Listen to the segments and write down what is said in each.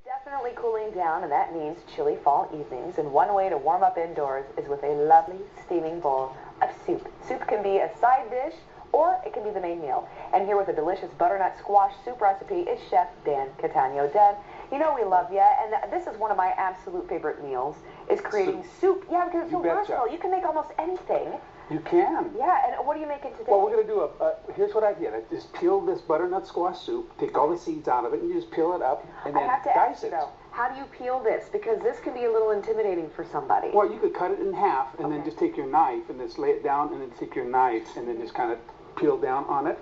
Definitely cooling down, and that means chilly fall evenings. And one way to warm up indoors is with a lovely steaming bowl of soup. Soup can be a side dish, or it can be the main meal. And here with a delicious butternut squash soup recipe is Chef Dan Catanio. Dan, you know we love you, and this is one of my absolute favorite meals, is creating soup. Yeah, because it's so versatile. You can make almost anything. You can. Yeah, and what are you making today? Well, we're going to do here's what I did. I just peeled this butternut squash soup, take all the seeds out of it, and you just peel it up, and then dice it. Though, how do you peel this? Because this can be a little intimidating for somebody. Well, you could cut it in half, and then just take your knife, and just lay it down, and then take your knife, and then just kind of peel down on it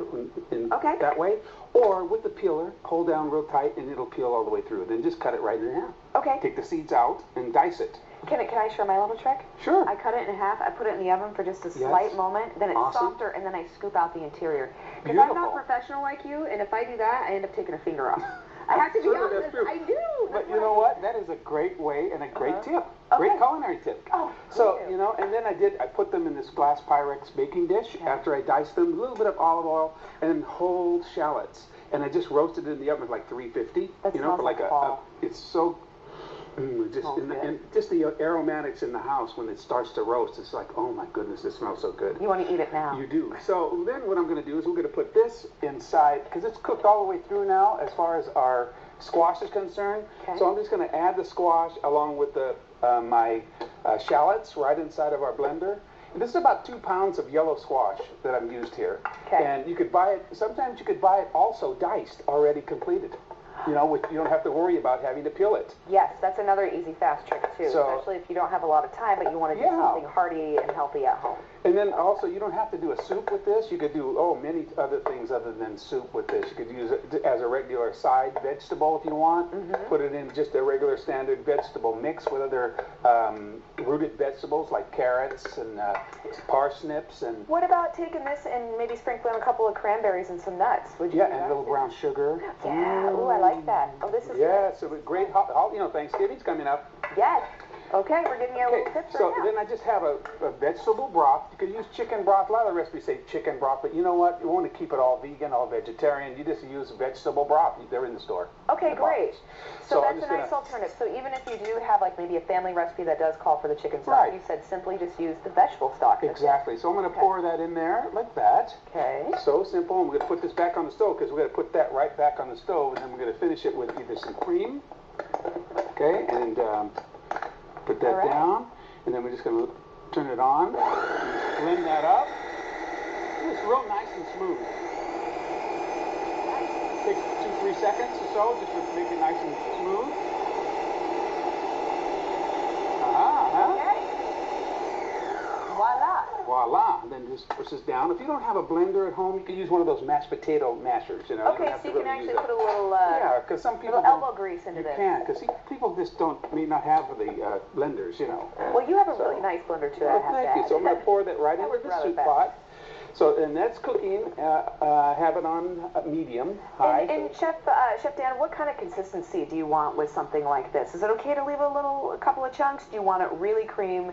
in that way. Or with the peeler, hold down real tight, and it'll peel all the way through. Then just cut it right in half. Okay. Take the seeds out and dice it. Can I share my little trick? Sure. I cut it in half, I put it in the oven for just a slight moment, then it's softer, and then I scoop out the interior. Because I'm not professional like you, and if I do that, I end up taking a finger off. I have to be honest, I do. But you know what? That is a great way and a great tip. Great culinary tip. Oh, so, you know, and then I put them in this glass Pyrex baking dish after I diced them, a little bit of olive oil, and whole shallots. And I just roasted it in the oven at like 350. You know, for like it's so just the aromatics in the house when it starts to roast, it's like, oh my goodness, this smells so good. You want to eat it now. You do. So then what I'm going to do is we're going to put this inside, because it's cooked all the way through now as far as our squash is concerned. Okay. So I'm just going to add the squash along with the my shallots right inside of our blender. And this is about 2 pounds of yellow squash that I've used here. Okay. And you could buy it, sometimes you could buy it also diced, already completed. You know, you don't have to worry about having to peel it. Yes, that's another easy, fast trick, too. Especially if you don't have a lot of time, but you want to do something hearty and healthy at home. And then also, you don't have to do a soup with this. You could do, many other things other than soup with this. You could use it as a regular side vegetable if you want. Put it in just a regular standard vegetable mix with other rooted vegetables like carrots and parsnips. And what about taking this and maybe sprinkling a couple of cranberries and some nuts? Would you do that? And a little brown sugar. Yeah, ooh, I like that. Oh, this is so great, Thanksgiving's coming up. Yes. Okay, we're giving you a little tips right now. Then I just have a vegetable broth. You could use chicken broth. A lot of the recipes say chicken broth, but you know what? You want to keep it all vegan, all vegetarian. You just use vegetable broth. They're in the store. Okay, great. So that's a nice alternative. So even if you do have like maybe a family recipe that does call for the chicken stock, you said simply just use the vegetable stock. Exactly. So I'm going to pour that in there like that. Okay. So simple. And we're going to put this back on the stove because we're going to put that right back on the stove, and then we're going to finish it with either some cream. Okay, and put that down, and then we're just going to turn it on, blend that up. It's real nice and smooth. Takes 2-3 seconds or so just to make it nice and smooth. Okay. Voila. Voila. And then just push this down. If you don't have a blender at home, you can use one of those mashed potato mashers. You know. Okay, so you can actually put a little because some people elbow grease into this. You can, because people just may not have the blenders, you know. Well, you have a really nice blender too. Thank you. So I'm going to pour that right into the soup pot. So, and that's cooking. Have it on medium, high. And Chef Dan, what kind of consistency do you want with something like this? Is it okay to leave a couple of chunks? Do you want it really creamy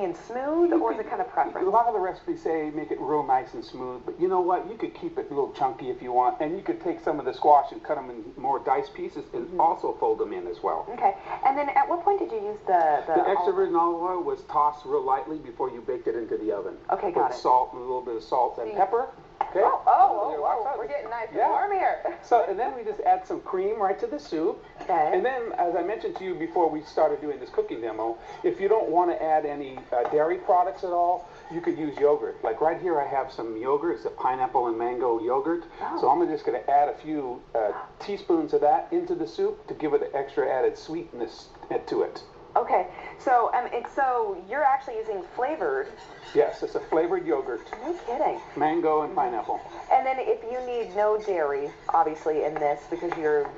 and smooth, or is it kind of preference? A lot of the recipes say make it real nice and smooth, but you know what? You could keep it a little chunky if you want, and you could take some of the squash and cut them in more diced pieces and also fold them in as well. Okay. And then at what point did you use the extra virgin olive oil was tossed real lightly before you baked it into the oven. Okay, got it. With salt, and a little bit of salt and pepper. Okay. Oh, we're getting nice and warm here. So, and then we just add some cream right to the soup. Okay. And then, as I mentioned to you before we started doing this cooking demo, if you don't want to add any dairy products at all, you could use yogurt. Like right here I have some yogurt. It's a pineapple and mango yogurt. So I'm just going to add a few teaspoons of that into the soup to give it an extra added sweetness to it. Okay, so so you're actually using flavored. Yes, it's a flavored yogurt. No kidding. Mango and pineapple. And then if you need no dairy, obviously, in this, because you're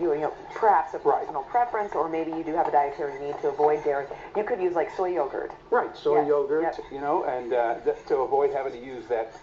perhaps a personal preference, or maybe you do have a dietary need to avoid dairy, you could use like soy yogurt. Right, soy yogurt, you know, and to avoid having to use that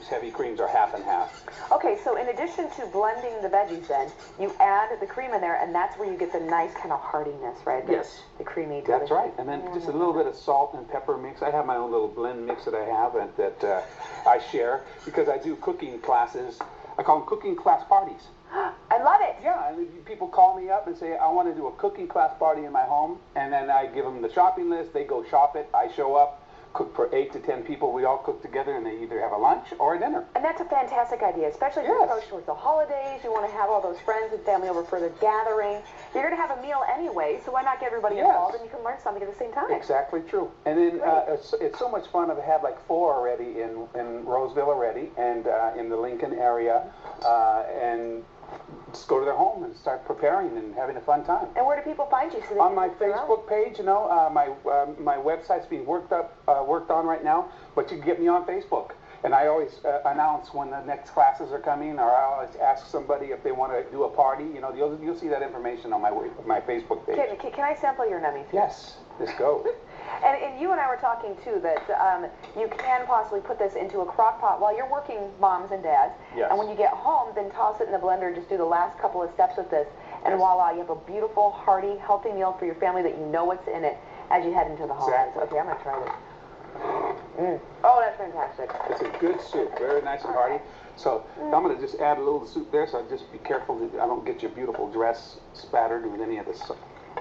heavy creams are half and half. Okay, so in addition to blending the veggies then, you add the cream in there, and that's where you get the nice kind of heartiness, right? Yes. The creamy. That's right. And then just a little bit of salt and pepper mix. I have my own little blend mix that I have and that I share because I do cooking classes. I call them cooking class parties. I I love it. Yeah, and people call me up and say, I want to do a cooking class party in my home, and then I give them the shopping list, they go shop it, I show up, cook for 8 to 10 people, we all cook together, and they either have a lunch or a dinner. And that's a fantastic idea, especially as you approach towards the holidays, you want to have all those friends and family over for the gathering. You're going to have a meal anyway, so why not get everybody involved, and you can learn something at the same time. Exactly true. And then it's so much fun. I've had like 4 already in Roseville already, and in the Lincoln area, and just go to their home and start preparing and having a fun time. And where do people find you? So on my Facebook page, you know, my website's being worked on right now, but you can get me on Facebook. And I always announce when the next classes are coming, or I always ask somebody if they want to do a party. You know, you'll see that information on my Facebook page. Can I sample your nummies? Yes, let's go. And you and I were talking, too, that you can possibly put this into a crock pot while you're working, moms and dads. Yes. And when you get home, then toss it in the blender and just do the last couple of steps with this. And voila, you have a beautiful, hearty, healthy meal for your family that you know what's in it as you head into the holidays. Exactly. Okay, I'm going to try this. Oh, that's fantastic. It's a good soup, very nice and hearty. So I'm going to just add a little soup there, so just be careful that I don't get your beautiful dress spattered with any of this.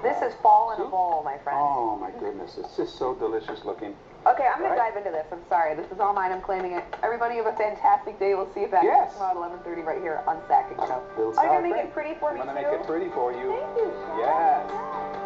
This is fall in a bowl, my friend. Oh, my goodness. It's just so delicious looking. Okay, I'm going to dive into this. I'm sorry. This is all mine. I'm claiming it. Everybody have a fantastic day. We'll see you back tomorrow at 11:30 right here on Sac&Co. Are you going to make it pretty for me, too? I'm going to make it pretty for you. Thank you. Yes.